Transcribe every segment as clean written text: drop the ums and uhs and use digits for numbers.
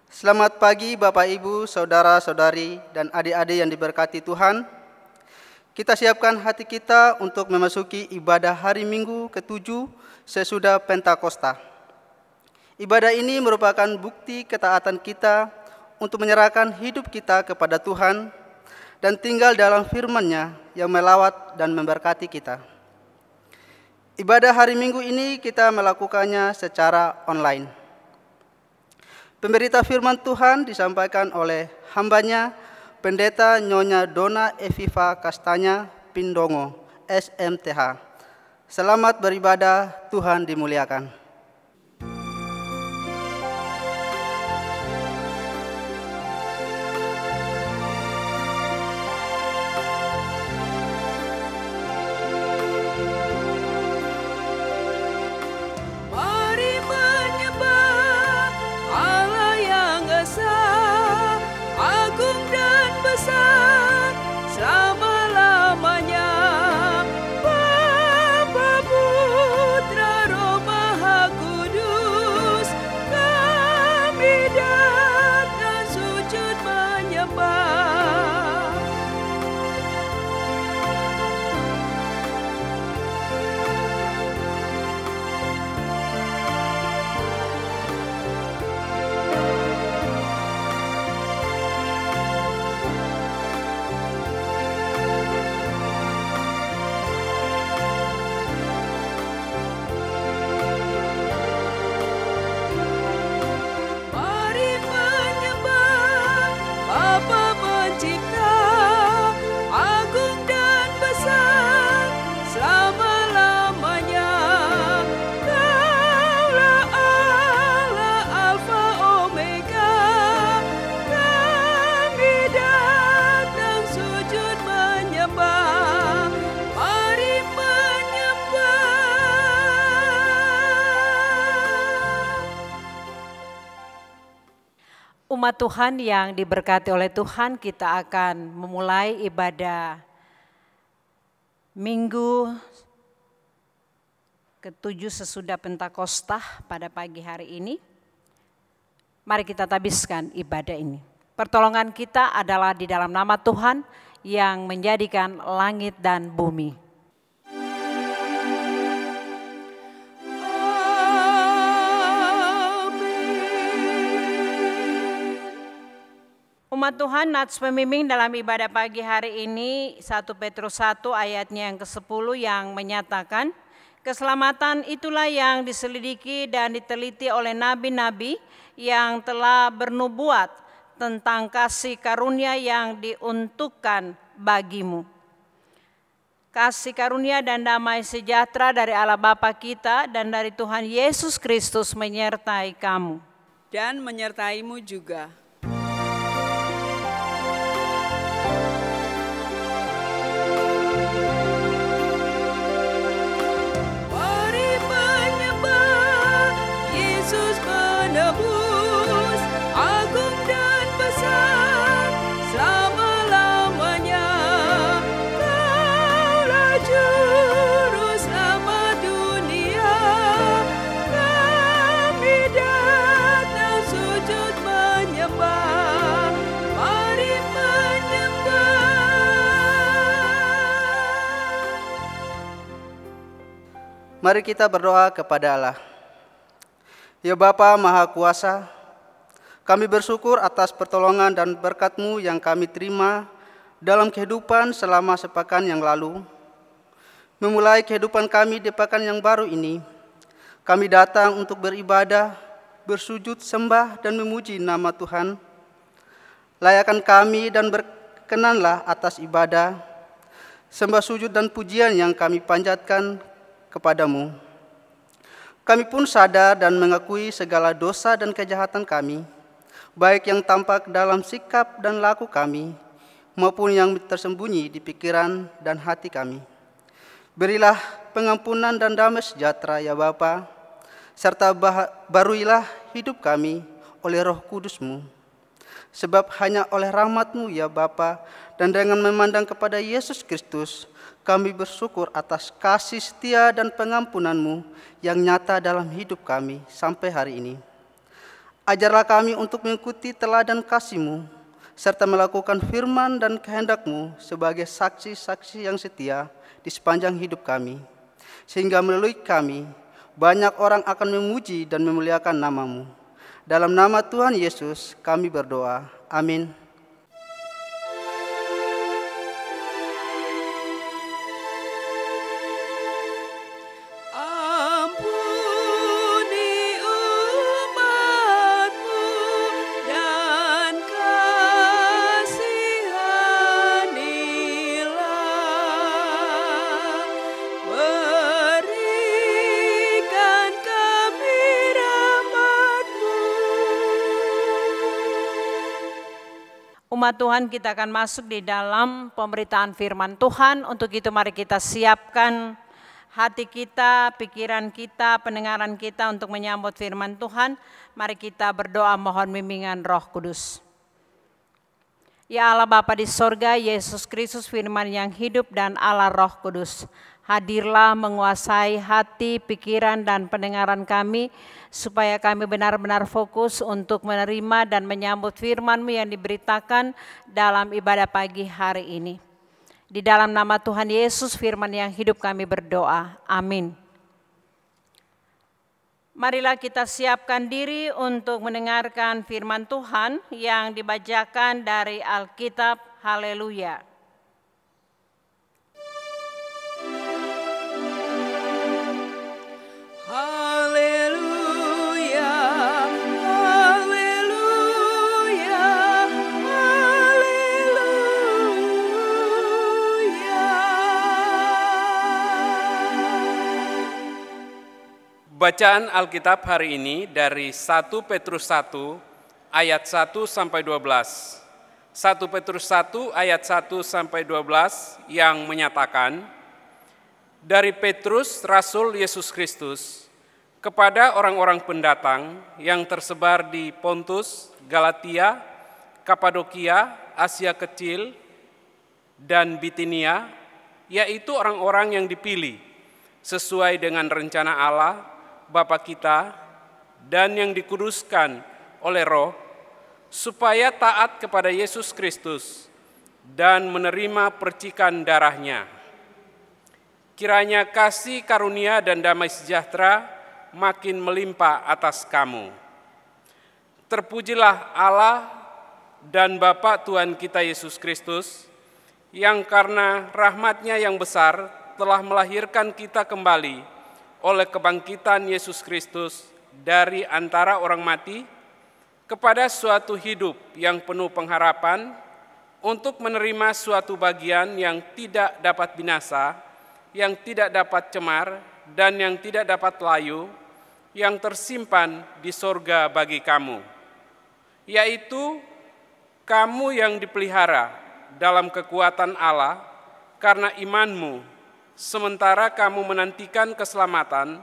Selamat pagi Bapak Ibu, Saudara-saudari, dan adik-adik yang diberkati Tuhan. Kita siapkan hati kita untuk memasuki ibadah hari Minggu ke-7 sesudah Pentakosta. Ibadah ini merupakan bukti ketaatan kita untuk menyerahkan hidup kita kepada Tuhan dan tinggal dalam firman-Nya yang melawat dan memberkati kita. Ibadah hari Minggu ini kita melakukannya secara online. Pemberita firman Tuhan disampaikan oleh hambanya, Pendeta Nyonya Dona Eviva Kastanya Pindongo, SMTH. Selamat beribadah, Tuhan dimuliakan. Umat Tuhan yang diberkati oleh Tuhan, kita akan memulai ibadah Minggu ke-7 sesudah Pentakosta pada pagi hari ini. Mari kita tabiskan ibadah ini. Pertolongan kita adalah di dalam nama Tuhan yang menjadikan langit dan bumi. Umat Tuhan, nats pembimbing dalam ibadah pagi hari ini 1 Petrus 1 ayatnya yang ke-10 yang menyatakan, keselamatan itulah yang diselidiki dan diteliti oleh nabi-nabi yang telah bernubuat tentang kasih karunia yang diuntukkan bagimu. Kasih karunia dan damai sejahtera dari Allah Bapa kita dan dari Tuhan Yesus Kristus menyertai kamu. Dan menyertaimu juga. Penebus agung dan besar selama-lamanya, Kaulah juru selamat dunia. Kami datang sujud menyembah, mari menyembah. Mari kita berdoa kepada Allah. Ya Bapa Maha Kuasa, kami bersyukur atas pertolongan dan berkat-Mu yang kami terima dalam kehidupan selama sepekan yang lalu. Memulai kehidupan kami di pekan yang baru ini, kami datang untuk beribadah, bersujud, sembah, dan memuji nama Tuhan. Layakan kami dan berkenanlah atas ibadah, sembah sujud dan pujian yang kami panjatkan kepadamu. Kami pun sadar dan mengakui segala dosa dan kejahatan kami, baik yang tampak dalam sikap dan laku kami, maupun yang tersembunyi di pikiran dan hati kami. Berilah pengampunan dan damai sejahtera ya Bapa, serta baruilah hidup kami oleh Roh Kudus-Mu. Sebab hanya oleh rahmat-Mu ya Bapa, dan dengan memandang kepada Yesus Kristus, kami bersyukur atas kasih setia dan pengampunan-Mu yang nyata dalam hidup kami sampai hari ini. Ajarlah kami untuk mengikuti teladan kasih-Mu, serta melakukan firman dan kehendak-Mu sebagai saksi-saksi yang setia di sepanjang hidup kami, sehingga melalui kami banyak orang akan memuji dan memuliakan nama-Mu. Dalam nama Tuhan Yesus kami berdoa. Amin. Umat Tuhan, kita akan masuk di dalam pemberitaan firman Tuhan. Untuk itu mari kita siapkan hati kita, pikiran kita, pendengaran kita untuk menyambut firman Tuhan. Mari kita berdoa mohon bimbingan Roh Kudus. Ya Allah Bapa di sorga, Yesus Kristus firman yang hidup dan Allah Roh Kudus. Hadirlah menguasai hati, pikiran, dan pendengaran kami, supaya kami benar-benar fokus untuk menerima dan menyambut firman-Mu yang diberitakan dalam ibadah pagi hari ini. Di dalam nama Tuhan Yesus firman yang hidup kami berdoa. Amin. Marilah kita siapkan diri untuk mendengarkan firman Tuhan yang dibacakan dari Alkitab. Haleluya. Bacaan Alkitab hari ini dari 1 Petrus 1 ayat 1 sampai 12. 1 Petrus 1 ayat 1 sampai 12 yang menyatakan, dari Petrus Rasul Yesus Kristus kepada orang-orang pendatang yang tersebar di Pontus, Galatia, Kapadokia, Asia Kecil, dan Bitinia, yaitu orang-orang yang dipilih sesuai dengan rencana Allah Bapa kita dan yang dikuduskan oleh Roh, supaya taat kepada Yesus Kristus dan menerima percikan darahnya. Kiranya kasih karunia dan damai sejahtera makin melimpah atas kamu. Terpujilah Allah dan Bapa Tuhan kita Yesus Kristus, yang karena rahmat-Nya yang besar telah melahirkan kita kembali oleh kebangkitan Yesus Kristus dari antara orang mati kepada suatu hidup yang penuh pengharapan, untuk menerima suatu bagian yang tidak dapat binasa, yang tidak dapat cemar, dan yang tidak dapat layu, yang tersimpan di sorga bagi kamu, yaitu kamu yang dipelihara dalam kekuatan Allah karena imanmu, sementara kamu menantikan keselamatan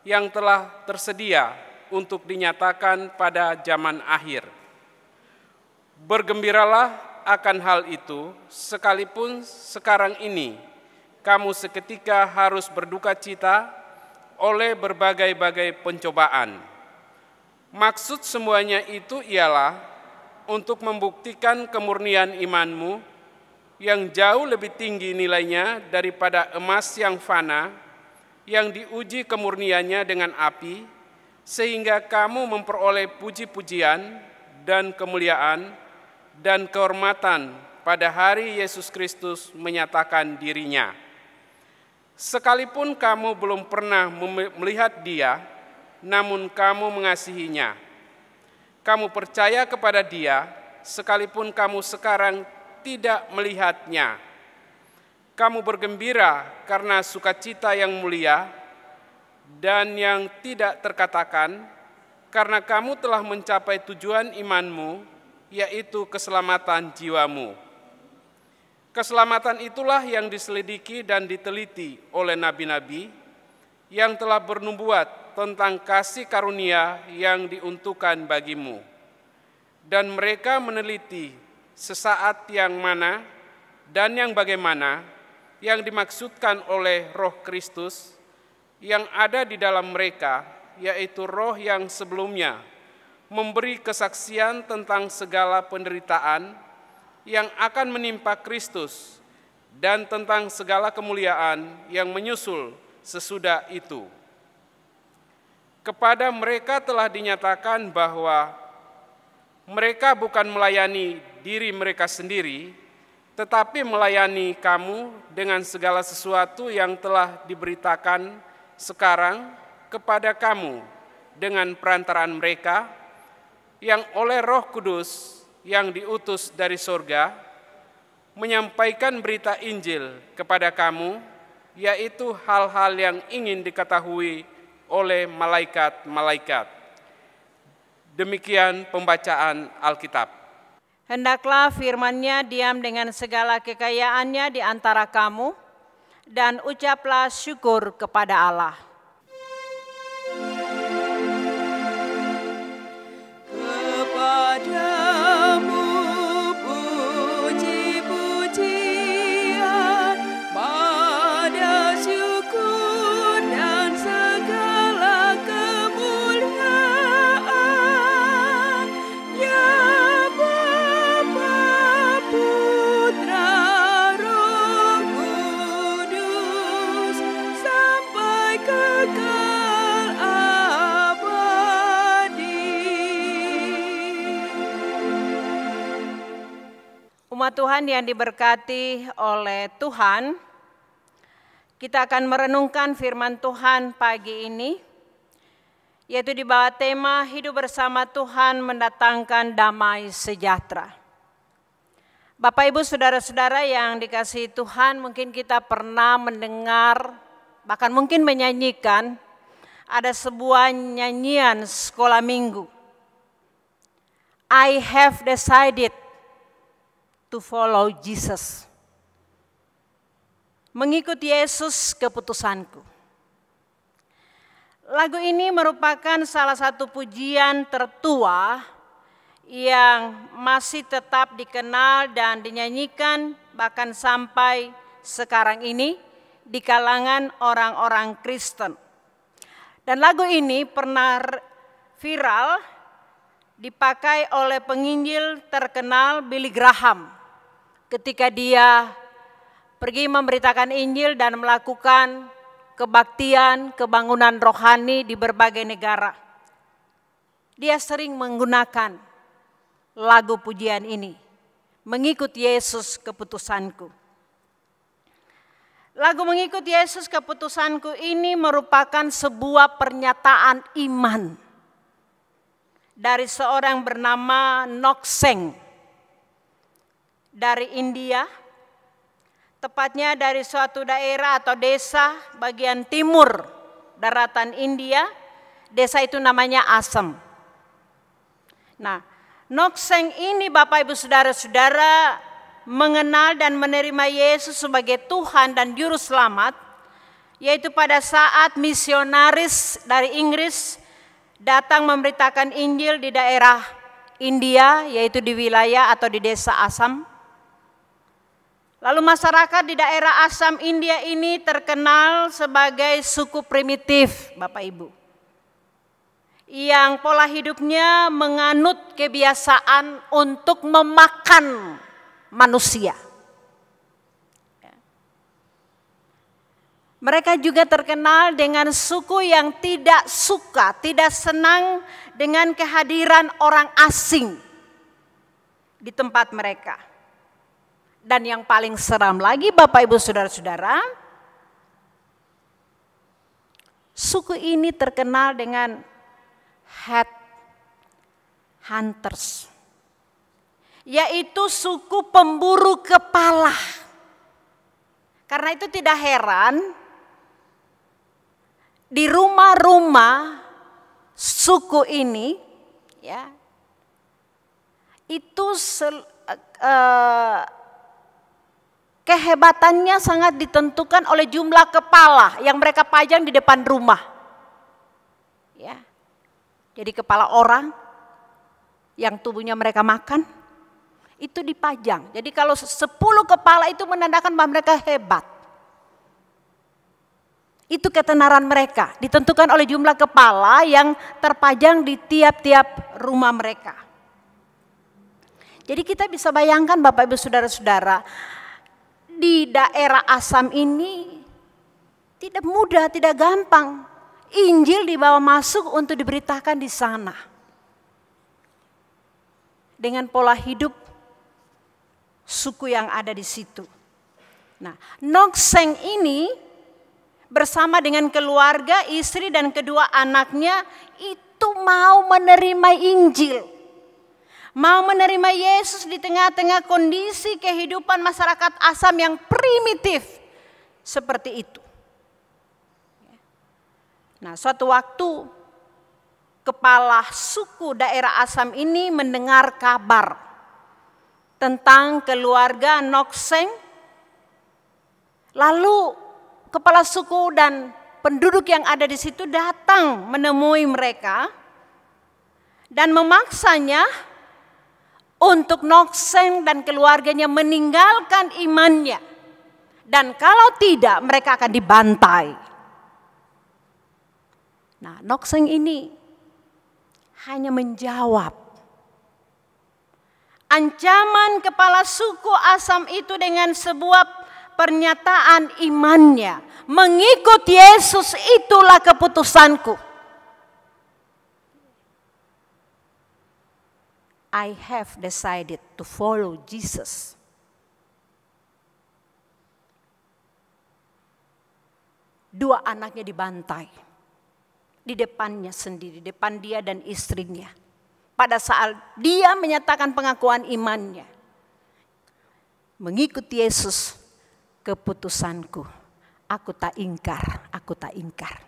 yang telah tersedia untuk dinyatakan pada zaman akhir. Bergembiralah akan hal itu, sekalipun sekarang ini kamu seketika harus berduka cita oleh berbagai-bagai pencobaan. Maksud semuanya itu ialah untuk membuktikan kemurnian imanmu, yang jauh lebih tinggi nilainya daripada emas yang fana, yang diuji kemurniannya dengan api, sehingga kamu memperoleh puji-pujian dan kemuliaan dan kehormatan pada hari Yesus Kristus menyatakan dirinya. Sekalipun kamu belum pernah melihat Dia, namun kamu mengasihinya. Kamu percaya kepada Dia, sekalipun kamu sekarang tidak melihatnya. Kamu bergembira karena sukacita yang mulia dan yang tidak terkatakan, karena kamu telah mencapai tujuan imanmu, yaitu keselamatan jiwamu. Keselamatan itulah yang diselidiki dan diteliti oleh nabi-nabi yang telah bernubuat tentang kasih karunia yang diuntukkan bagimu. Dan mereka meneliti sesaat yang mana dan yang bagaimana yang dimaksudkan oleh Roh Kristus yang ada di dalam mereka, yaitu roh yang sebelumnya memberi kesaksian tentang segala penderitaan yang akan menimpa Kristus dan tentang segala kemuliaan yang menyusul sesudah itu. Kepada mereka telah dinyatakan bahwa mereka bukan melayani diri mereka sendiri, tetapi melayani kamu dengan segala sesuatu yang telah diberitakan sekarang kepada kamu dengan perantaraan mereka, yang oleh Roh Kudus yang diutus dari sorga, menyampaikan berita Injil kepada kamu, yaitu hal-hal yang ingin diketahui oleh malaikat-malaikat. Demikian pembacaan Alkitab. Hendaklah firman-Nya diam dengan segala kekayaannya di antara kamu, dan ucaplah syukur kepada Allah. Kepadamu puji-pujian, pada syukur dan segala kemuliaan, ya Bapa, Putra, Roh Kudus, sampai kekal abadi. Umat Tuhan yang diberkati oleh Tuhan, kita akan merenungkan firman Tuhan pagi ini, yaitu di bawah tema hidup bersama Tuhan mendatangkan damai sejahtera. Bapak, Ibu, saudara-saudara yang dikasihi Tuhan, mungkin kita pernah mendengar, bahkan mungkin menyanyikan, ada sebuah nyanyian sekolah minggu. I have decided to follow Jesus. Mengikuti Yesus keputusanku. Lagu ini merupakan salah satu pujian tertua yang masih tetap dikenal dan dinyanyikan bahkan sampai sekarang ini di kalangan orang-orang Kristen. Dan lagu ini pernah viral dipakai oleh penginjil terkenal Billy Graham ketika dia pergi memberitakan Injil dan melakukan kebaktian, kebangunan rohani di berbagai negara. Dia sering menggunakan lagu pujian ini, mengikut Yesus keputusanku. Lagu mengikut Yesus keputusanku ini merupakan sebuah pernyataan iman dari seorang bernama Nokseng dari India, tepatnya dari suatu daerah atau desa bagian timur daratan India. Desa itu namanya Assam. Nah, Nokseng ini Bapak Ibu Saudara-saudara mengenal dan menerima Yesus sebagai Tuhan dan Juru Selamat, yaitu pada saat misionaris dari Inggris datang memberitakan Injil di daerah India, yaitu di wilayah atau di desa Assam. Lalu masyarakat di daerah Assam India ini terkenal sebagai suku primitif, Bapak Ibu, yang pola hidupnya menganut kebiasaan untuk memakan manusia. Mereka juga terkenal dengan suku yang tidak suka, tidak senang dengan kehadiran orang asing di tempat mereka. Dan yang paling seram lagi Bapak Ibu Saudara-saudara, suku ini terkenal dengan head hunters, yaitu suku pemburu kepala. Karena itu tidak heran di rumah-rumah suku ini, ya, itu kehebatannya sangat ditentukan oleh jumlah kepala yang mereka pajang di depan rumah. Ya. Jadi kepala orang yang tubuhnya mereka makan itu dipajang. Jadi kalau 10 kepala itu menandakan bahwa mereka hebat. Itu ketenaran mereka, ditentukan oleh jumlah kepala yang terpajang di tiap-tiap rumah mereka. Jadi kita bisa bayangkan Bapak Ibu Saudara-saudara, di daerah Assam ini tidak mudah, tidak gampang Injil dibawa masuk untuk diberitakan di sana. Dengan pola hidup suku yang ada di situ. Nah, Nok-seng ini bersama dengan keluarga, istri dan kedua anaknya itu mau menerima Injil. Mau menerima Yesus di tengah-tengah kondisi kehidupan masyarakat Assam yang primitif seperti itu. Nah, suatu waktu kepala suku daerah Assam ini mendengar kabar tentang keluarga Nok-seng. Lalu kepala suku dan penduduk yang ada di situ datang menemui mereka dan memaksanya untuk Nok-seng dan keluarganya meninggalkan imannya. Dan kalau tidak mereka akan dibantai. Nah, Nok-seng ini hanya menjawab ancaman kepala suku Assam itu dengan sebuah pernyataan imannya, mengikut Yesus itulah keputusanku. I have decided to follow Jesus. Dua anaknya dibantai di depannya sendiri, depan dia dan istrinya. Pada saat dia menyatakan pengakuan imannya, mengikut Yesus, keputusanku, aku tak ingkar, aku tak ingkar.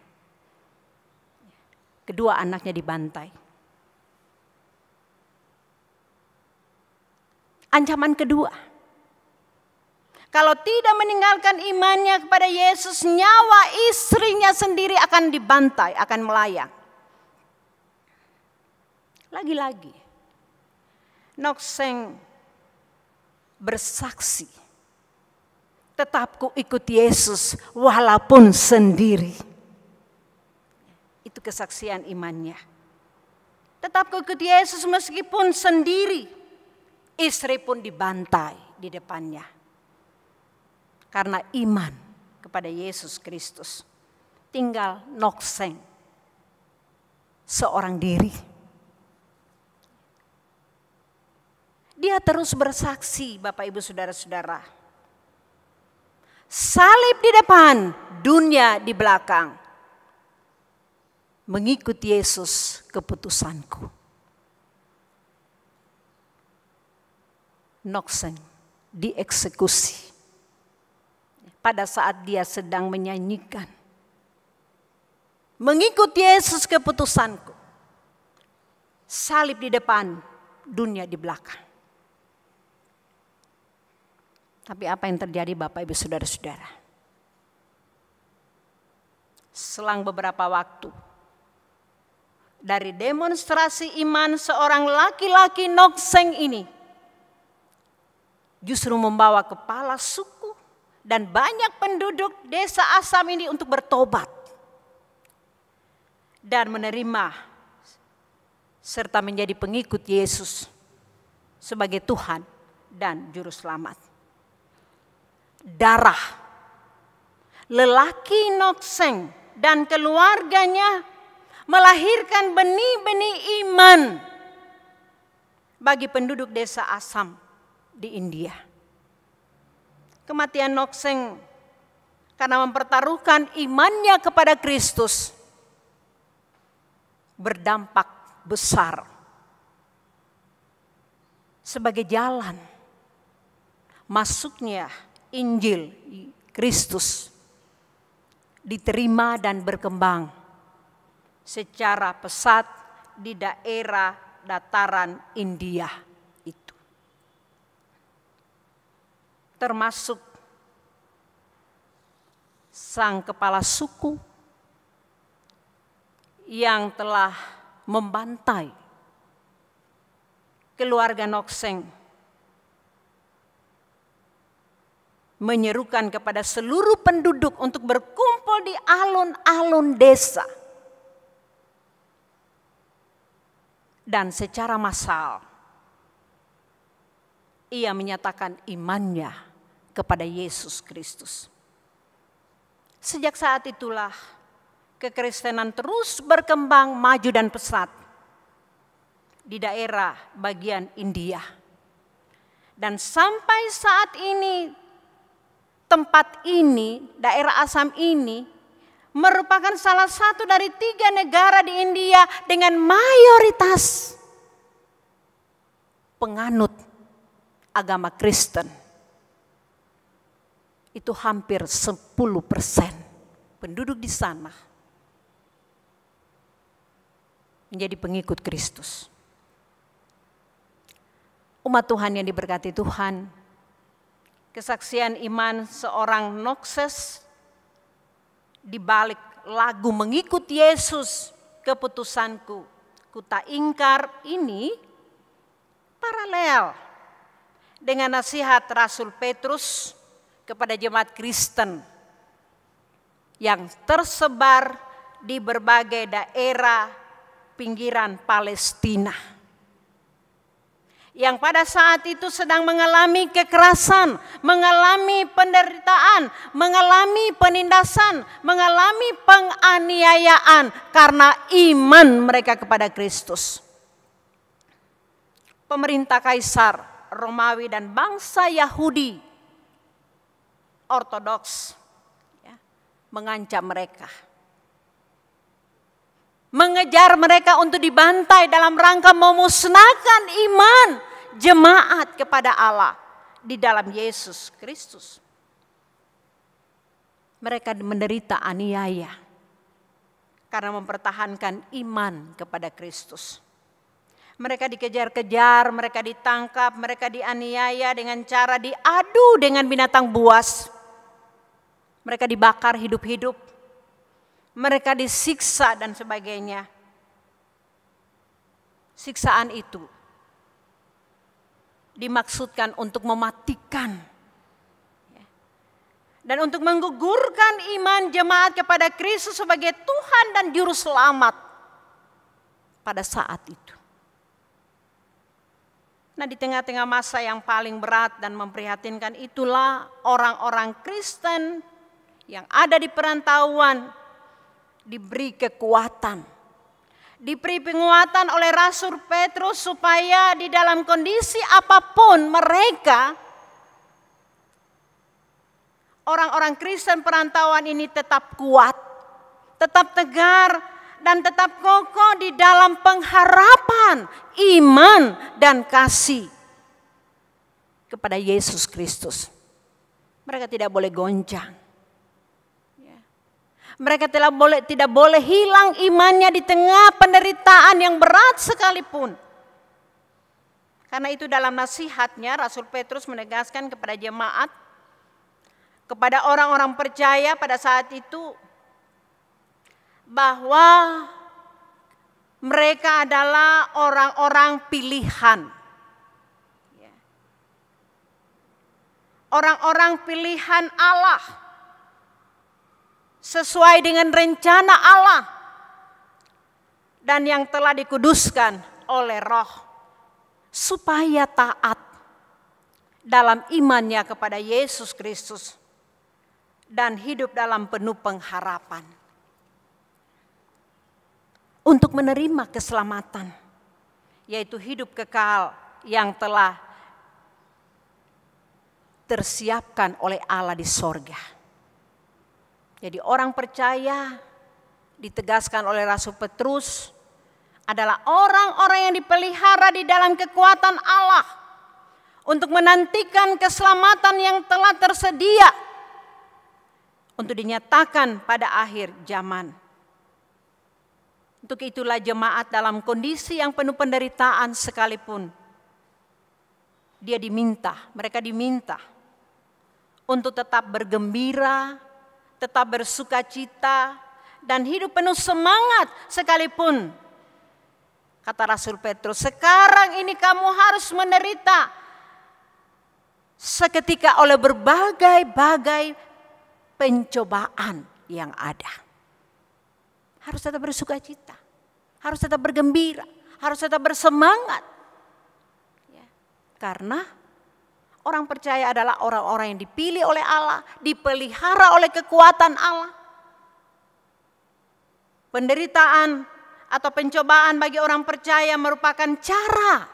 Kedua anaknya dibantai. Ancaman kedua, kalau tidak meninggalkan imannya kepada Yesus, nyawa istrinya sendiri akan dibantai, akan melayang. Lagi-lagi, Nok-seng bersaksi, tetap ku ikut Yesus walaupun sendiri. Itu kesaksian imannya. Tetap ku ikut Yesus meskipun sendiri. Istri pun dibantai di depannya. Karena iman kepada Yesus Kristus. Tinggal Nok-seng seorang diri. Dia terus bersaksi, Bapak Ibu Saudara-saudara. Salib di depan, dunia di belakang. Mengikut Yesus keputusanku. Nok-seng dieksekusi pada saat dia sedang menyanyikan, mengikut Yesus keputusanku. Salib di depan, dunia di belakang. Tapi apa yang terjadi Bapak Ibu Saudara-saudara? Selang beberapa waktu, dari demonstrasi iman seorang laki-laki Nok-seng ini, justru membawa kepala suku dan banyak penduduk desa Assam ini untuk bertobat. Dan menerima serta menjadi pengikut Yesus sebagai Tuhan dan Juru Selamat. Darah lelaki Nok-seng dan keluarganya melahirkan benih-benih iman bagi penduduk desa Assam di India. Kematian Nok-seng karena mempertaruhkan imannya kepada Kristus berdampak besar sebagai jalan masuknya Injil Kristus diterima dan berkembang secara pesat di daerah dataran India itu. Termasuk sang kepala suku yang telah membantai keluarga Nok-seng menyerukan kepada seluruh penduduk untuk berkumpul di alun-alun desa. Dan secara massal, ia menyatakan imannya kepada Yesus Kristus. Sejak saat itulah kekristenan terus berkembang, maju dan pesat di daerah bagian India. Dan sampai saat ini, tempat ini, daerah Assam ini, merupakan salah satu dari 3 negara di India dengan mayoritas penganut agama Kristen. Itu hampir 10% penduduk di sana menjadi pengikut Kristus. Umat Tuhan yang diberkati Tuhan, kesaksian iman seorang Nokses di balik lagu mengikut Yesus, keputusanku ku tak ingkar ini paralel dengan nasihat Rasul Petrus kepada jemaat Kristen yang tersebar di berbagai daerah pinggiran Palestina, yang pada saat itu sedang mengalami kekerasan, mengalami penderitaan, mengalami penindasan, mengalami penganiayaan karena iman mereka kepada Kristus. Pemerintah Kaisar Romawi dan bangsa Yahudi Ortodoks mengancam mereka, mengejar mereka untuk dibantai dalam rangka memusnahkan iman jemaat kepada Allah di dalam Yesus Kristus. Mereka menderita aniaya karena mempertahankan iman kepada Kristus. Mereka dikejar-kejar, mereka ditangkap, mereka dianiaya dengan cara diadu dengan binatang buas. Mereka dibakar hidup-hidup. Mereka disiksa dan sebagainya. Siksaan itu dimaksudkan untuk mematikan dan untuk menggugurkan iman jemaat kepada Kristus sebagai Tuhan dan Juru Selamat pada saat itu. Nah, di tengah-tengah masa yang paling berat dan memprihatinkan itulah orang-orang Kristen yang ada di perantauan diberi kekuatan, diberi penguatan oleh Rasul Petrus supaya di dalam kondisi apapun mereka, orang-orang Kristen perantauan ini tetap kuat, tetap tegar, dan tetap kokoh di dalam pengharapan, iman, dan kasih kepada Yesus Kristus. Mereka tidak boleh goncang. Mereka tidak boleh hilang imannya di tengah penderitaan yang berat sekalipun. Karena itu dalam nasihatnya Rasul Petrus menegaskan kepada jemaat, kepada orang-orang percaya pada saat itu, bahwa mereka adalah orang-orang pilihan. Orang-orang pilihan Allah. Sesuai dengan rencana Allah. Dan yang telah dikuduskan oleh Roh. Supaya taat dalam imannya kepada Yesus Kristus. Dan hidup dalam penuh pengharapan. Untuk menerima keselamatan, yaitu hidup kekal yang telah tersiapkan oleh Allah di sorga. Jadi orang percaya ditegaskan oleh Rasul Petrus adalah orang-orang yang dipelihara di dalam kekuatan Allah untuk menantikan keselamatan yang telah tersedia untuk dinyatakan pada akhir zaman. Untuk itulah jemaat dalam kondisi yang penuh penderitaan sekalipun, mereka diminta untuk tetap bergembira, tetap bersukacita, dan hidup penuh semangat sekalipun. Kata Rasul Petrus, sekarang ini kamu harus menderita seketika oleh berbagai-bagai pencobaan yang ada. Harus tetap bersuka cita, harus tetap bergembira, harus tetap bersemangat. Ya, karena orang percaya adalah orang-orang yang dipilih oleh Allah, dipelihara oleh kekuatan Allah. Penderitaan atau pencobaan bagi orang percaya merupakan cara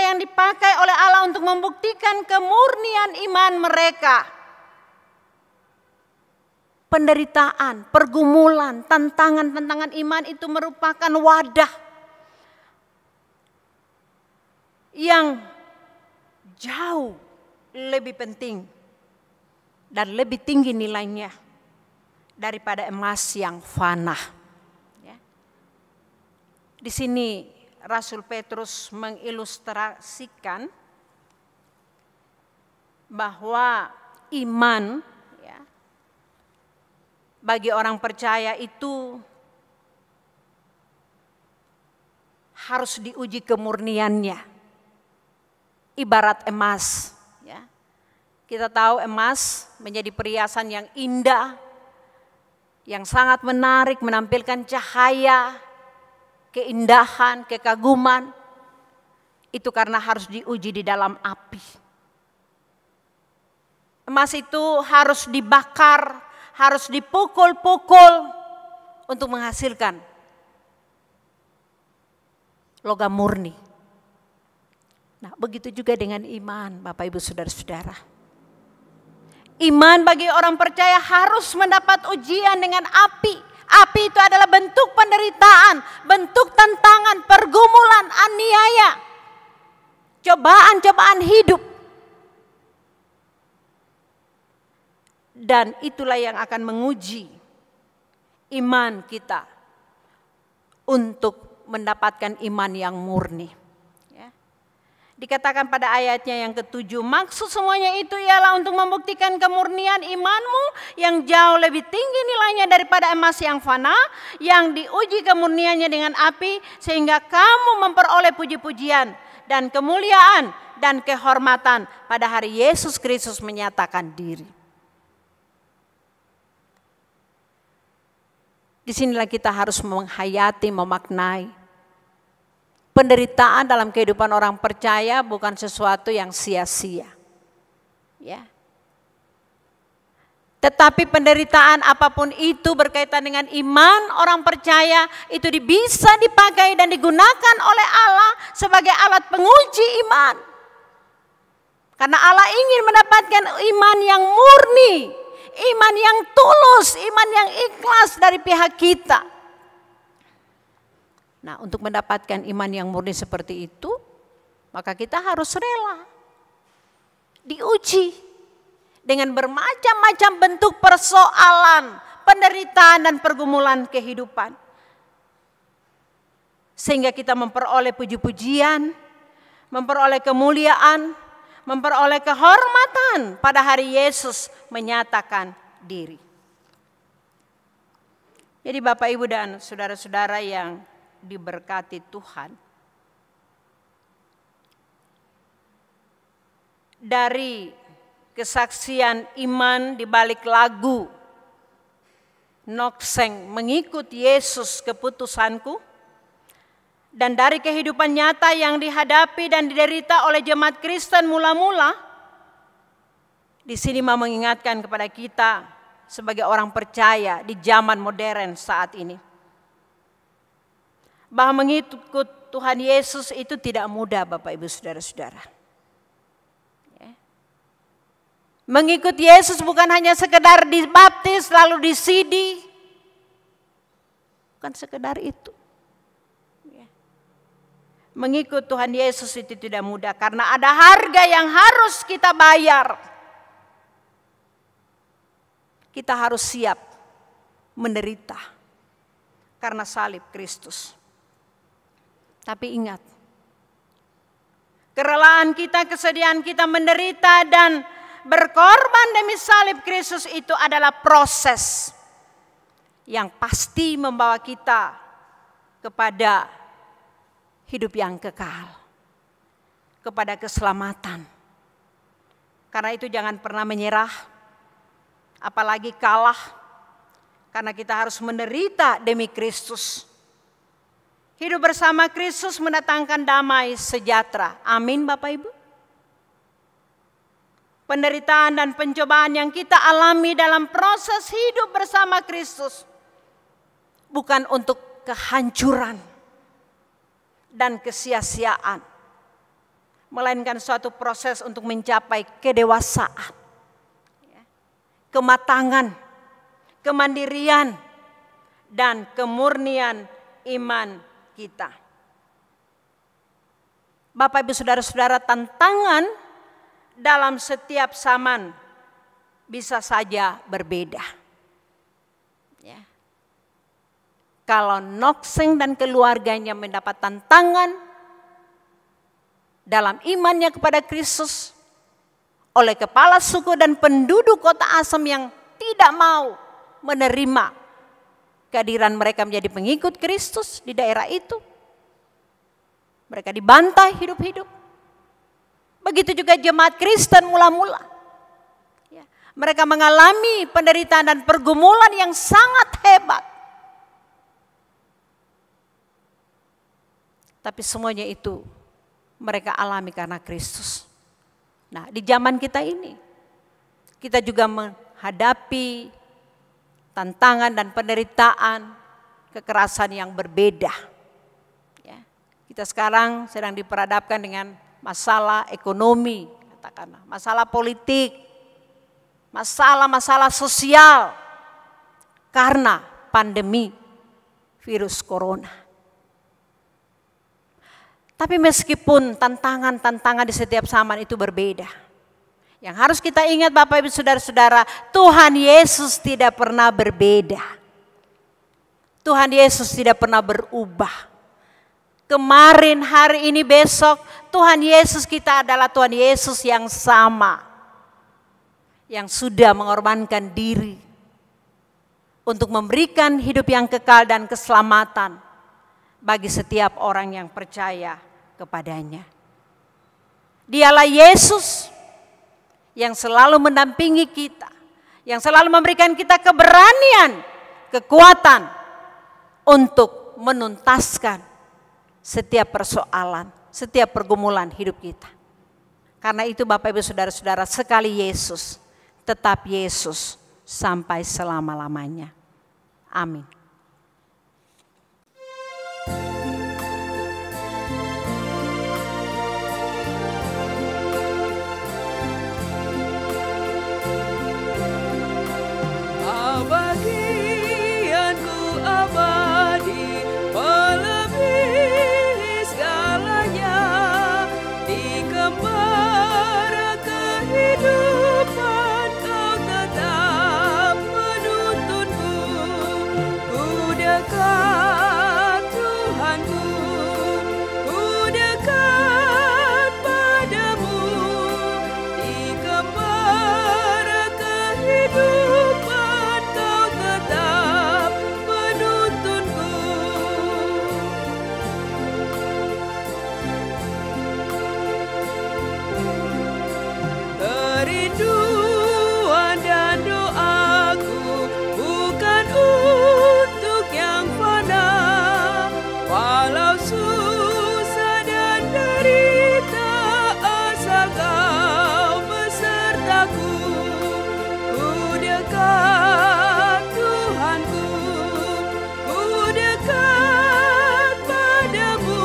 yang dipakai oleh Allah untuk membuktikan kemurnian iman mereka. Penderitaan, pergumulan, tantangan-tantangan iman itu merupakan wadah yang jauh lebih penting dan lebih tinggi nilainya daripada emas yang fana. Ya. Di sini Rasul Petrus mengilustrasikan bahwa iman ya, bagi orang percaya itu harus diuji kemurniannya. Ibarat emas. Ya. Kita tahu emas menjadi perhiasan yang indah, yang sangat menarik, menampilkan cahaya, keindahan, kekaguman. Itu karena harus diuji di dalam api. Emas itu harus dibakar, harus dipukul-pukul untuk menghasilkan logam murni. Nah, begitu juga dengan iman, Bapak Ibu Saudara-saudara. Iman bagi orang percaya harus mendapat ujian dengan api. Api itu adalah bentuk penderitaan, bentuk tantangan, pergumulan, aniaya, cobaan-cobaan hidup. Dan itulah yang akan menguji iman kita untuk mendapatkan iman yang murni. Ya. Dikatakan pada ayatnya yang ke-7, maksud semuanya itu ialah untuk membuktikan kemurnian imanmu yang jauh lebih tinggi nilainya daripada emas yang fana, yang diuji kemurniannya dengan api, sehingga kamu memperoleh puji-pujian dan kemuliaan dan kehormatan pada hari Yesus Kristus menyatakan diri. Disinilah kita harus menghayati, memaknai. Penderitaan dalam kehidupan orang percaya bukan sesuatu yang sia-sia. Ya. Tetapi penderitaan apapun itu berkaitan dengan iman orang percaya itu bisa dipakai dan digunakan oleh Allah sebagai alat penguji iman. Karena Allah ingin mendapatkan iman yang murni. Iman yang tulus, iman yang ikhlas dari pihak kita. Nah, untuk mendapatkan iman yang murni seperti itu, maka kita harus rela diuji dengan bermacam-macam bentuk persoalan, penderitaan dan pergumulan kehidupan. Sehingga kita memperoleh puji-pujian, memperoleh kemuliaan, memperoleh kehormatan pada hari Yesus menyatakan diri. Jadi Bapak Ibu dan saudara-saudara yang diberkati Tuhan, dari kesaksian iman di balik lagu Nokseng mengikut Yesus keputusanku, dan dari kehidupan nyata yang dihadapi dan diderita oleh jemaat Kristen mula-mula, di sini mau mengingatkan kepada kita sebagai orang percaya di zaman modern saat ini, bahwa mengikut Tuhan Yesus itu tidak mudah, Bapak Ibu Saudara-saudara. Mengikut Yesus bukan hanya sekedar dibaptis lalu disidi, bukan sekedar itu. Mengikut Tuhan Yesus itu tidak mudah karena ada harga yang harus kita bayar. Kita harus siap menderita karena salib Kristus. Tapi ingat, kerelaan kita, kesediaan kita menderita dan berkorban demi salib Kristus itu adalah proses yang pasti membawa kita kepada hidup yang kekal, kepada keselamatan, Karena itu jangan pernah menyerah, apalagi kalah. Karena kita harus menderita demi Kristus. Hidup bersama Kristus mendatangkan damai sejahtera. Amin Bapak Ibu. Penderitaan dan pencobaan yang kita alami dalam proses hidup bersama Kristus bukan untuk kehancuran dan kesia-siaan, melainkan suatu proses untuk mencapai kedewasaan, kematangan, kemandirian, dan kemurnian iman kita. Bapak Ibu Saudara-saudara, tantangan dalam setiap zaman bisa saja berbeda. Ya. Kalau Nokseng dan keluarganya mendapat tantangan dalam imannya kepada Kristus oleh kepala suku dan penduduk kota Asem yang tidak mau menerima kehadiran mereka menjadi pengikut Kristus di daerah itu, mereka dibantai hidup-hidup. Begitu juga jemaat Kristen mula-mula. Ya, mereka mengalami penderitaan dan pergumulan yang sangat hebat. Tapi semuanya itu mereka alami karena Kristus. Nah, di zaman kita ini, kita juga menghadapi tantangan dan penderitaan, kekerasan yang berbeda. Ya, kita sekarang sedang diperhadapkan dengan masalah ekonomi, katakanlah, masalah politik, masalah-masalah sosial karena pandemi virus corona. Tapi meskipun tantangan-tantangan di setiap zaman itu berbeda, yang harus kita ingat Bapak Ibu Saudara-saudara, Tuhan Yesus tidak pernah berbeda. Tuhan Yesus tidak pernah berubah. Kemarin, hari ini, besok, Tuhan Yesus kita adalah Tuhan Yesus yang sama. Yang sudah mengorbankan diri untuk memberikan hidup yang kekal dan keselamatan bagi setiap orang yang percaya kepadanya. Dialah Yesus yang selalu mendampingi kita, yang selalu memberikan kita keberanian, kekuatan untuk menuntaskan setiap persoalan, setiap pergumulan hidup kita. Karena itu Bapak Ibu Saudara-saudara, sekali Yesus, tetap Yesus sampai selama-lamanya. Amin. Bagianku abadi, melebihi segalanya, dikembara kehidupan Kau tetap menuntunku. Ku dekat Tuhanku, ku dekat padamu, dikembara kehidupan Kau tetap menuntunku. Kerinduan dan doaku bukan untuk yang fana, walau susah dan derita, asal Kau besertaku. Ku dekat Tuhanku, ku dekat padamu,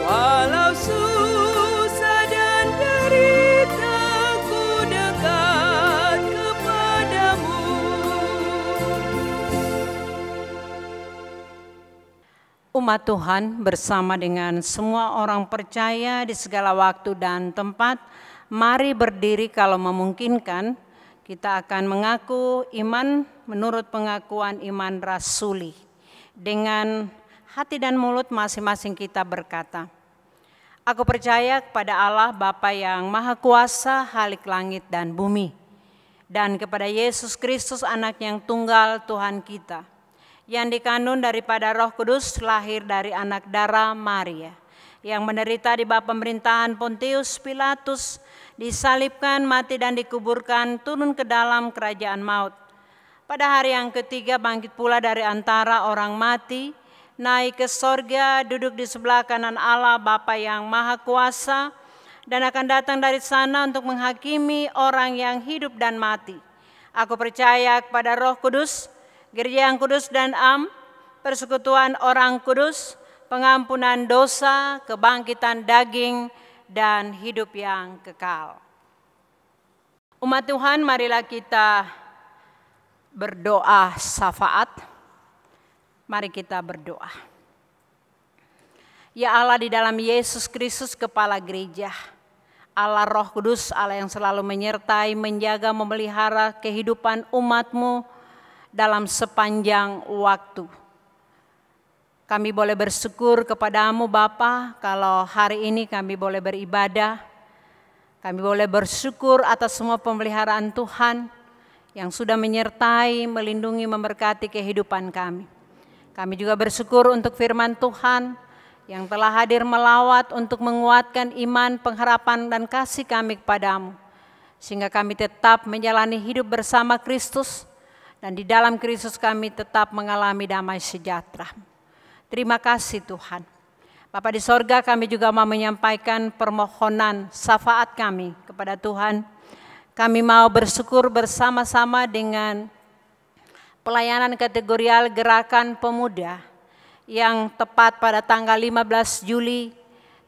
walau susah dan derita, ku dekat kepadamu. Umat Tuhan bersama dengan semua orang percaya di segala waktu dan tempat, mari berdiri kalau memungkinkan. Kita akan mengaku iman menurut pengakuan iman rasuli. Dengan hati dan mulut masing-masing kita berkata, aku percaya kepada Allah Bapa yang Maha Kuasa, Halik langit dan bumi, dan kepada Yesus Kristus anak yang tunggal Tuhan kita, yang dikandung daripada Roh Kudus, lahir dari anak darah Maria, yang menderita di bawah pemerintahan Pontius Pilatus, disalibkan, mati dan dikuburkan, turun ke dalam kerajaan maut. Pada hari yang ketiga bangkit pula dari antara orang mati, naik ke sorga, duduk di sebelah kanan Allah Bapa yang Maha Kuasa, dan akan datang dari sana untuk menghakimi orang yang hidup dan mati. Aku percaya kepada Roh Kudus, gereja yang kudus dan am, persekutuan orang kudus, pengampunan dosa, kebangkitan daging, dan hidup yang kekal. Umat Tuhan, marilah kita berdoa syafaat. Mari kita berdoa. Ya Allah, di dalam Yesus Kristus kepala gereja, Allah Roh Kudus, Allah yang selalu menyertai, menjaga, memelihara kehidupan umat-Mu dalam sepanjang waktu. Kami boleh bersyukur kepadamu Bapa kalau hari ini kami boleh beribadah. Kami boleh bersyukur atas semua pemeliharaan Tuhan yang sudah menyertai, melindungi, memberkati kehidupan kami. Kami juga bersyukur untuk firman Tuhan yang telah hadir melawat untuk menguatkan iman, pengharapan, dan kasih kami kepadamu. Sehingga kami tetap menjalani hidup bersama Kristus dan di dalam Kristus kami tetap mengalami damai sejahtera. Terima kasih Tuhan. Bapa di sorga, kami juga mau menyampaikan permohonan syafaat kami kepada Tuhan. Kami mau bersyukur bersama-sama dengan pelayanan kategorial Gerakan Pemuda yang tepat pada tanggal 15 Juli.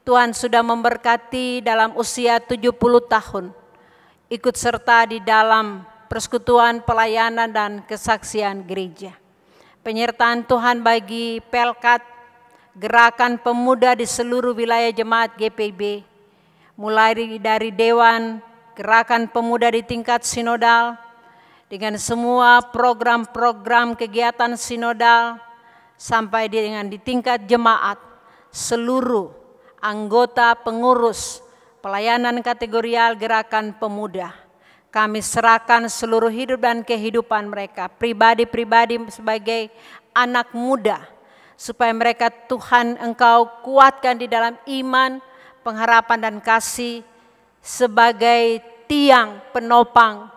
Tuhan sudah memberkati dalam usia 70 tahun. Ikut serta di dalam persekutuan pelayanan dan kesaksian gereja. Penyertaan Tuhan bagi Pelkat, Gerakan Pemuda di seluruh wilayah jemaat GPIB, mulai dari Dewan, Gerakan Pemuda di tingkat sinodal, dengan semua program-program kegiatan sinodal, sampai dengan di tingkat jemaat, seluruh anggota pengurus pelayanan kategorial Gerakan Pemuda. Kami serahkan seluruh hidup dan kehidupan mereka, pribadi-pribadi sebagai anak muda, supaya mereka Tuhan Engkau kuatkan di dalam iman, pengharapan dan kasih sebagai tiang penopang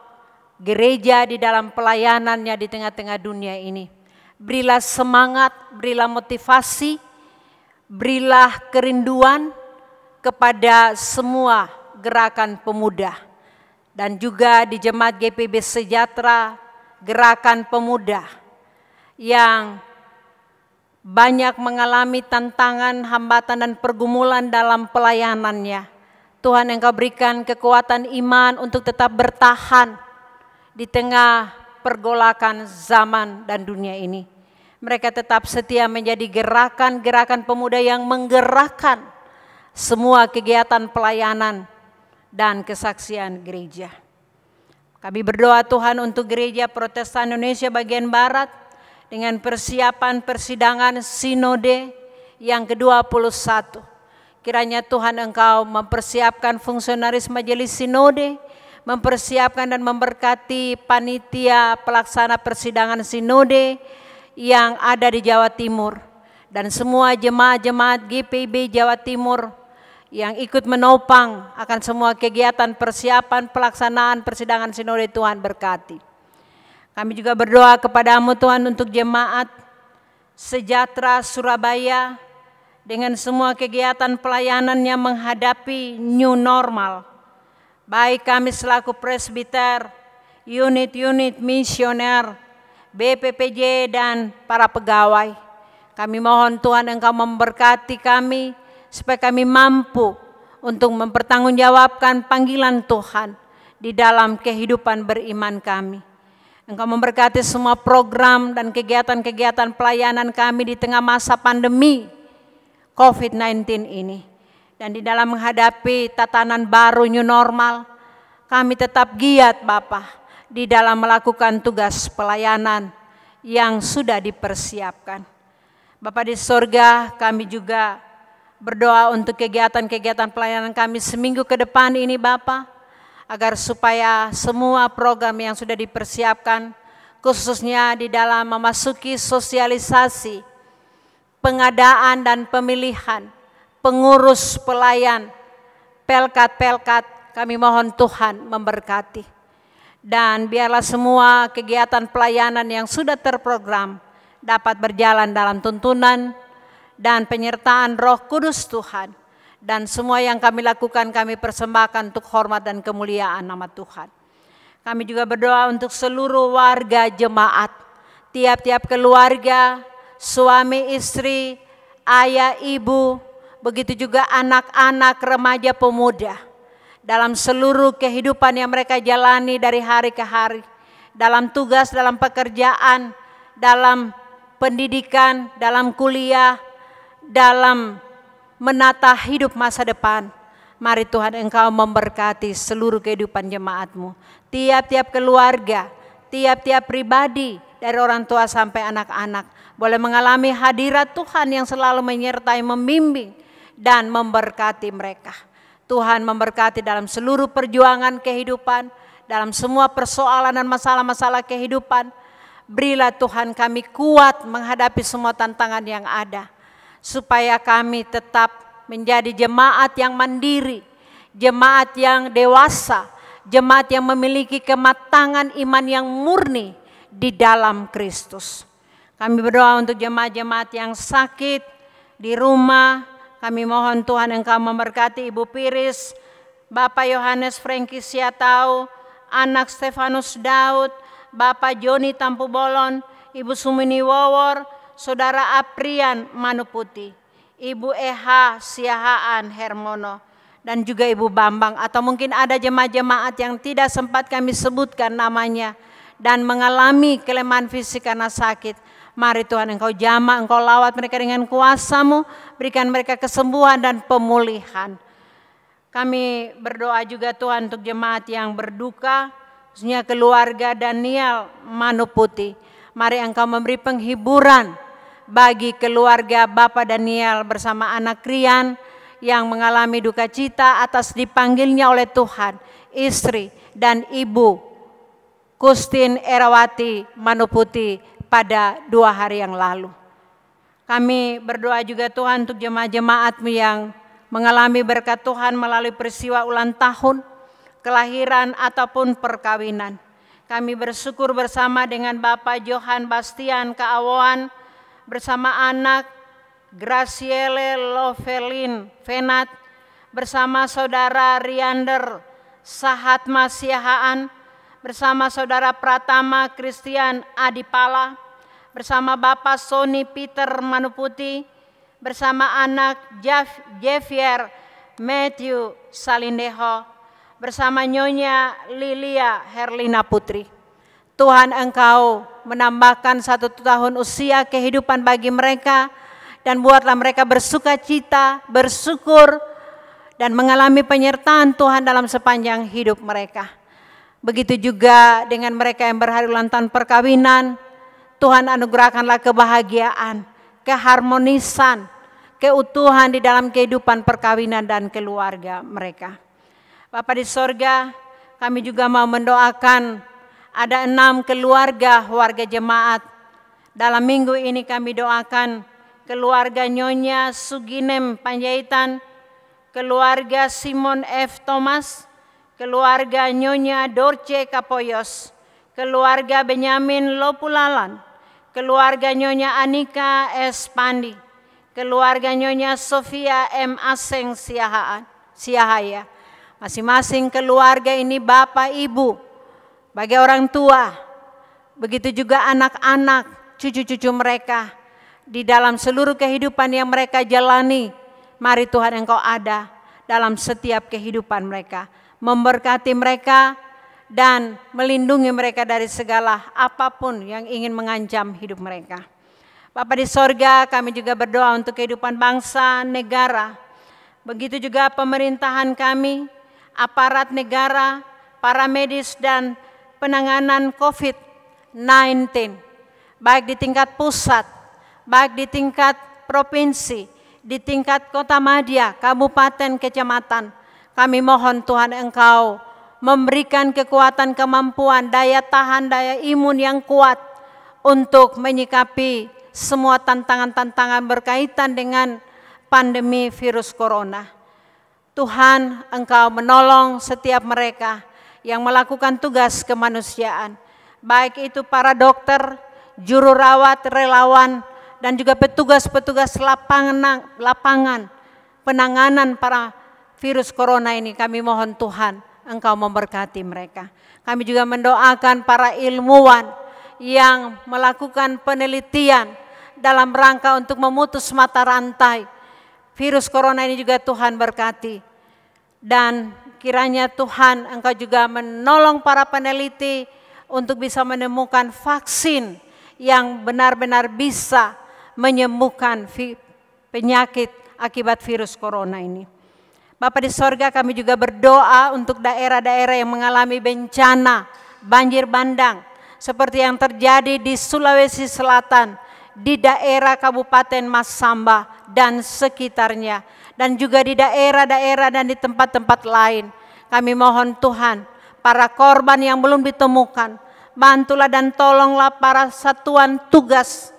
gereja di dalam pelayanannya di tengah-tengah dunia ini. Berilah semangat, berilah motivasi, berilah kerinduan kepada semua gerakan pemuda. Dan juga di Jemaat GPIB Sejahtera, Gerakan Pemuda yang banyak mengalami tantangan, hambatan dan pergumulan dalam pelayanannya. Tuhan Engkau berikan kekuatan iman untuk tetap bertahan di tengah pergolakan zaman dan dunia ini. Mereka tetap setia menjadi gerakan-gerakan pemuda yang menggerakkan semua kegiatan pelayanan dan kesaksian gereja. Kami berdoa Tuhan untuk Gereja Protestan Indonesia bagian Barat dengan persiapan persidangan Sinode yang ke-21. Kiranya Tuhan Engkau mempersiapkan fungsionaris Majelis Sinode, mempersiapkan dan memberkati panitia pelaksana persidangan Sinode yang ada di Jawa Timur dan semua jemaat-jemaat GPIB Jawa Timur yang ikut menopang akan semua kegiatan persiapan pelaksanaan persidangan sinode. Tuhan berkati. Kami juga berdoa kepadamu Tuhan untuk jemaat Sejahtera Surabaya dengan semua kegiatan pelayanannya menghadapi new normal. Baik kami selaku presbiter, unit-unit misioner, BPPJ dan para pegawai. Kami mohon Tuhan Engkau memberkati kami supaya kami mampu untuk mempertanggungjawabkan panggilan Tuhan di dalam kehidupan beriman kami. Engkau memberkati semua program dan kegiatan-kegiatan pelayanan kami di tengah masa pandemi COVID-19 ini. Dan di dalam menghadapi tatanan baru new normal, kami tetap giat Bapa di dalam melakukan tugas pelayanan yang sudah dipersiapkan. Bapa di sorga, kami juga berdoa untuk kegiatan-kegiatan pelayanan kami seminggu ke depan ini Bapa, agar supaya semua program yang sudah dipersiapkan, khususnya di dalam memasuki sosialisasi, pengadaan dan pemilihan, pengurus pelayan, pelkat-pelkat kami mohon Tuhan memberkati. Dan biarlah semua kegiatan pelayanan yang sudah terprogram dapat berjalan dalam tuntunan dan penyertaan Roh Kudus Tuhan. Dan semua yang kami lakukan kami persembahkan untuk hormat dan kemuliaan nama Tuhan. Kami juga berdoa untuk seluruh warga jemaat, tiap-tiap keluarga, suami, istri, ayah, ibu, begitu juga anak-anak, remaja, pemuda. Dalam seluruh kehidupan yang mereka jalani dari hari ke hari. Dalam tugas, dalam pekerjaan, dalam pendidikan, dalam kuliah, dalam menata hidup masa depan. Mari Tuhan Engkau memberkati seluruh kehidupan jemaat-Mu. Tiap-tiap keluarga, tiap-tiap pribadi dari orang tua sampai anak-anak boleh mengalami hadirat Tuhan yang selalu menyertai, membimbing dan memberkati mereka. Tuhan memberkati dalam seluruh perjuangan kehidupan, dalam semua persoalan dan masalah-masalah kehidupan. Berilah Tuhan kami kuat menghadapi semua tantangan yang ada, supaya kami tetap menjadi jemaat yang mandiri, jemaat yang dewasa, jemaat yang memiliki kematangan iman yang murni di dalam Kristus. Kami berdoa untuk jemaat-jemaat yang sakit di rumah. Kami mohon Tuhan Engkau memberkati Ibu Piris, Bapak Yohanes Franky Siatau, anak Stefanus Daud, Bapak Joni Tampu Bolon, Ibu Sumini Wowor, Saudara Aprian Manuputi, Ibu Eha Siahaan Hermono, dan juga Ibu Bambang. Atau mungkin ada jemaat-jemaat yang tidak sempat kami sebutkan namanya dan mengalami kelemahan fisik karena sakit. Mari Tuhan Engkau jamah, Engkau lawat mereka dengan kuasa-Mu, berikan mereka kesembuhan dan pemulihan. Kami berdoa juga Tuhan untuk jemaat yang berduka, khususnya keluarga Daniel Manuputi. Mari Engkau memberi penghiburan bagi keluarga Bapak Daniel bersama anak Rian yang mengalami duka cita atas dipanggilnya oleh Tuhan, istri dan ibu Kustin Erawati Manuputi pada 2 hari yang lalu. Kami berdoa juga Tuhan untuk jemaat-jemaat-Mu yang mengalami berkat Tuhan melalui peristiwa ulang tahun, kelahiran ataupun perkawinan. Kami bersyukur bersama dengan Bapak Johan Bastian Kaawoan bersama anak Graciele Lovelin Venat, bersama Saudara Riander Sahatma Siahaan, bersama Saudara Pratama Christian Adipala, bersama Bapak Sony Peter Manuputi, bersama anak Javier Matthew Salindeho, bersama Nyonya Lilia Herlina Putri. Tuhan Engkau menambahkan 1 tahun usia kehidupan bagi mereka, dan buatlah mereka bersuka cita, bersyukur, dan mengalami penyertaan Tuhan dalam sepanjang hidup mereka. Begitu juga dengan mereka yang berhari ulang tahun perkawinan, Tuhan anugerahkanlah kebahagiaan, keharmonisan, keutuhan di dalam kehidupan perkawinan dan keluarga mereka. Bapa di sorga, kami juga mau mendoakan ada 6 keluarga warga jemaat. Dalam minggu ini kami doakan keluarga Nyonya Suginem Panjaitan, keluarga Simon F. Thomas, keluarga Nyonya Dorce Kapoyos, keluarga Benyamin Lopulalan, keluarga Nyonya Anika S. Pandi, keluarga Nyonya Sofia M. Aseng Siahaya. Masing-masing keluarga ini bapak ibu, bagi orang tua, begitu juga anak-anak, cucu-cucu mereka, di dalam seluruh kehidupan yang mereka jalani. Mari Tuhan Engkau ada dalam setiap kehidupan mereka, memberkati mereka dan melindungi mereka dari segala apapun yang ingin mengancam hidup mereka. Bapa di sorga, kami juga berdoa untuk kehidupan bangsa, negara. Begitu juga pemerintahan kami, aparat negara, para medis dan penanganan COVID-19. Baik di tingkat pusat, baik di tingkat provinsi, di tingkat kota madya, kabupaten, kecamatan. Kami mohon Tuhan Engkau memberikan kekuatan, kemampuan, daya tahan, daya imun yang kuat untuk menyikapi semua tantangan-tantangan berkaitan dengan pandemi virus corona. Tuhan, Engkau menolong setiap mereka yang melakukan tugas kemanusiaan, baik itu para dokter, juru rawat, relawan, dan juga petugas-petugas lapangan penanganan para virus corona ini. Kami mohon Tuhan, Engkau memberkati mereka. Kami juga mendoakan para ilmuwan yang melakukan penelitian dalam rangka untuk memutus mata rantai virus corona ini juga Tuhan berkati. Dan kiranya Tuhan Engkau juga menolong para peneliti untuk bisa menemukan vaksin yang benar-benar bisa menyembuhkan penyakit akibat virus corona ini. Bapa di sorga, kami juga berdoa untuk daerah-daerah yang mengalami bencana banjir bandang seperti yang terjadi di Sulawesi Selatan, di daerah Kabupaten Masamba dan sekitarnya, dan juga di daerah-daerah dan di tempat-tempat lain. Kami mohon Tuhan, para korban yang belum ditemukan, bantulah dan tolonglah para satuan tugas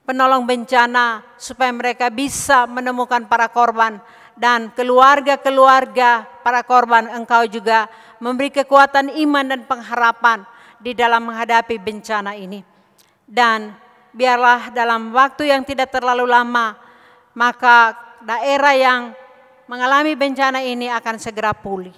penolong bencana supaya mereka bisa menemukan para korban, dan keluarga-keluarga para korban Engkau juga memberi kekuatan iman dan pengharapan di dalam menghadapi bencana ini. Dan biarlah dalam waktu yang tidak terlalu lama, maka daerah yang mengalami bencana ini akan segera pulih.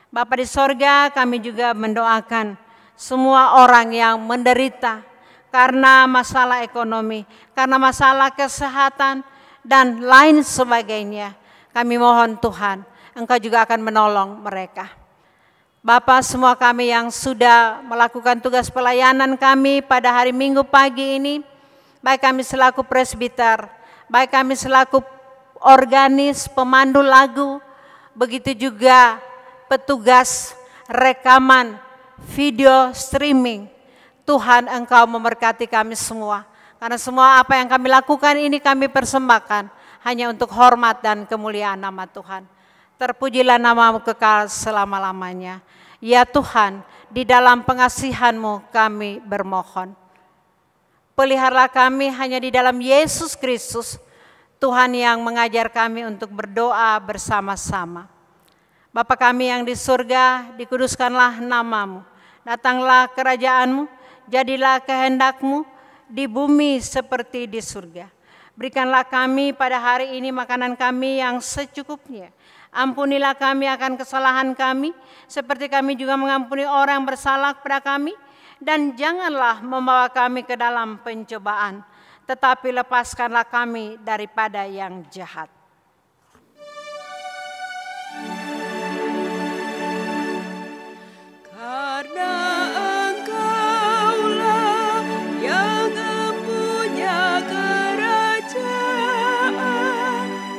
Bapa di sorga, kami juga mendoakan semua orang yang menderita karena masalah ekonomi, karena masalah kesehatan, dan lain sebagainya. Kami mohon Tuhan, Engkau juga akan menolong mereka. Bapa, semua kami yang sudah melakukan tugas pelayanan kami pada hari Minggu pagi ini, baik kami selaku presbiter, baik kami selaku organis, pemandu lagu, begitu juga petugas rekaman video streaming. Tuhan, Engkau memberkati kami semua, karena semua apa yang kami lakukan ini kami persembahkan hanya untuk hormat dan kemuliaan nama Tuhan. Terpujilah nama-Mu kekal selama-lamanya. Ya Tuhan, di dalam pengasihan-Mu kami bermohon. Peliharalah kami hanya di dalam Yesus Kristus, Tuhan yang mengajar kami untuk berdoa bersama-sama. Bapa kami yang di surga, dikuduskanlah nama-Mu. Datanglah kerajaan-Mu, jadilah kehendak-Mu di bumi seperti di surga. Berikanlah kami pada hari ini makanan kami yang secukupnya. Ampunilah kami akan kesalahan kami, seperti kami juga mengampuni orang yang bersalah kepada kami. Dan janganlah membawa kami ke dalam pencobaan, tetapi lepaskanlah kami daripada yang jahat. Karena Engkaulah yang mempunyai kerajaan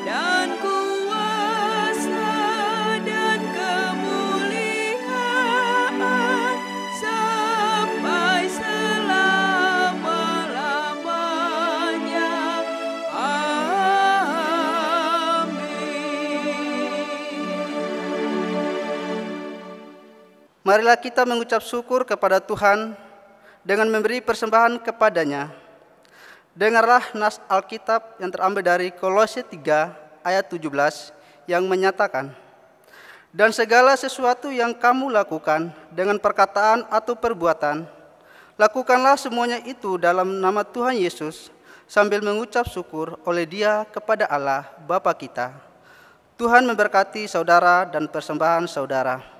dan kuasa dan kemuliaan sampai selama-lamanya. Marilah kita mengucap syukur kepada Tuhan dengan memberi persembahan kepadanya. Dengarlah nas Alkitab yang terambil dari Kolose 3 ayat 17 yang menyatakan, dan segala sesuatu yang kamu lakukan dengan perkataan atau perbuatan, lakukanlah semuanya itu dalam nama Tuhan Yesus sambil mengucap syukur oleh Dia kepada Allah Bapa kita. Tuhan memberkati saudara dan persembahan saudara.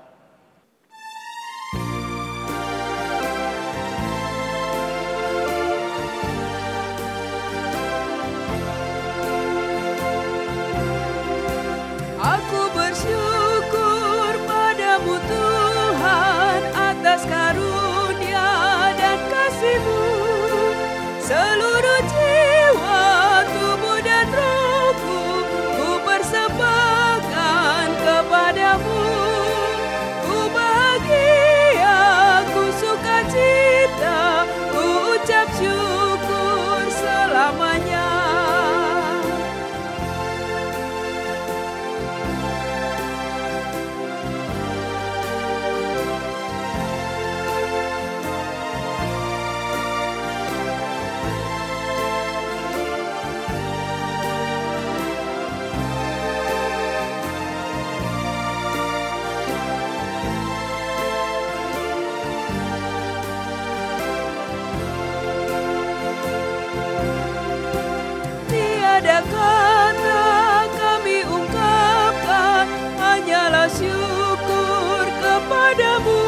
Aku bersyukur padamu Tuhan atas karunia dan kasih-Mu. Seluruh jiwa, tubuh dan rohku ku persembahkan kepadamu. kepadamu.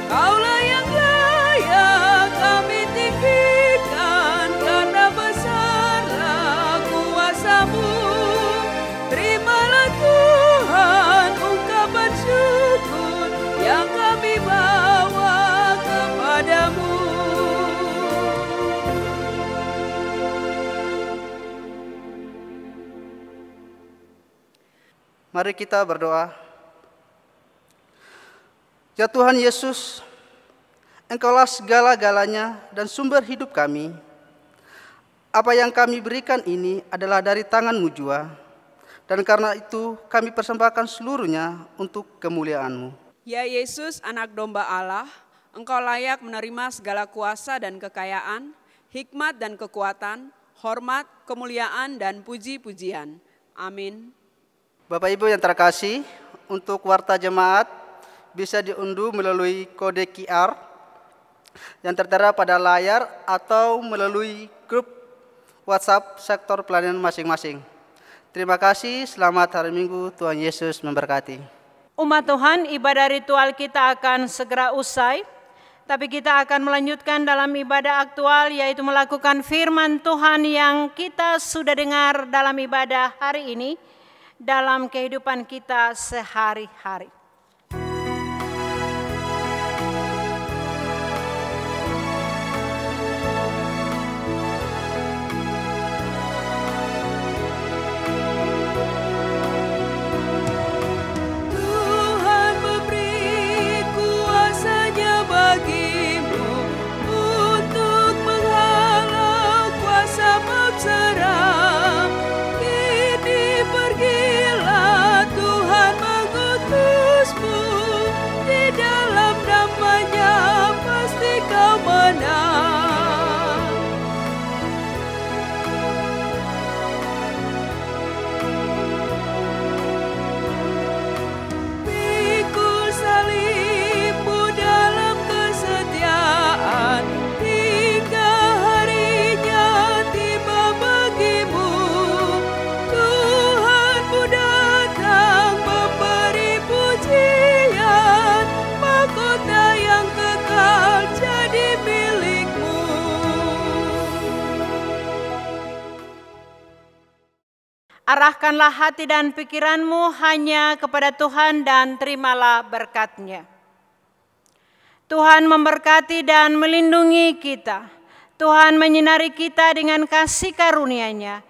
Kaulah yang layak kami tinggikan, karena besarlah kuasa-Mu. Terimalah Tuhan ungkapan syukur yang kami bawa kepadamu. Mari kita berdoa. Ya Tuhan Yesus, Engkaulah segala-galanya dan sumber hidup kami. Apa yang kami berikan ini adalah dari tangan-Mu jua, dan karena itu kami persembahkan seluruhnya untuk kemuliaan-Mu. Ya Yesus, anak domba Allah, Engkau layak menerima segala kuasa dan kekayaan, hikmat dan kekuatan, hormat, kemuliaan, dan puji-pujian. Amin. Bapak Ibu yang terkasih, untuk warta jemaat bisa diunduh melalui kode QR yang tertera pada layar atau melalui grup WhatsApp sektor pelayanan masing-masing. Terima kasih, selamat hari Minggu, Tuhan Yesus memberkati. Umat Tuhan, ibadah ritual kita akan segera usai, tapi kita akan melanjutkan dalam ibadah aktual, yaitu melakukan firman Tuhan yang kita sudah dengar dalam ibadah hari ini, dalam kehidupan kita sehari-hari. Tuhan memberi kuasa-Nya bagimu untuk menghalau kuasa maut seram. Kini pergilah, Tuhan mengutusmu, di dalam nama-Nya pasti kau menang. Pikul salibmu dalam kesetiaan, hingga harinya tiba bagimu. Tuhanmu datang memberi pujian, mahkota yang kekal jadi milikmu. Arahkanlah hati dan pikiranmu hanya kepada Tuhan dan terimalah berkat-Nya. Tuhan memberkati dan melindungi kita. Tuhan menyinari kita dengan kasih karunia-Nya.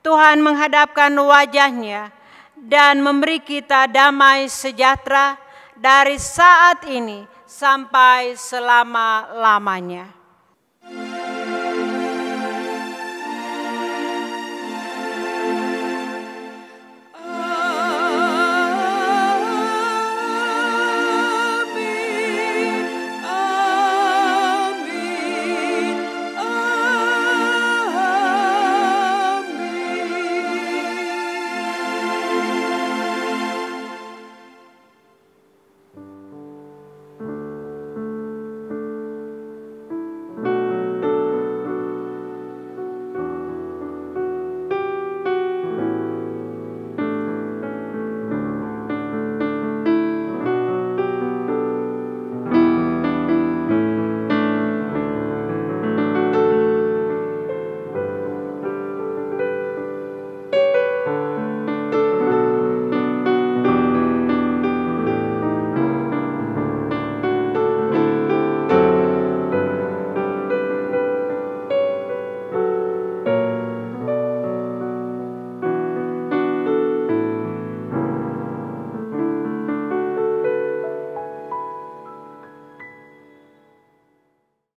Tuhan menghadapkan wajah-Nya dan memberi kita damai sejahtera dari saat ini sampai selama-lamanya.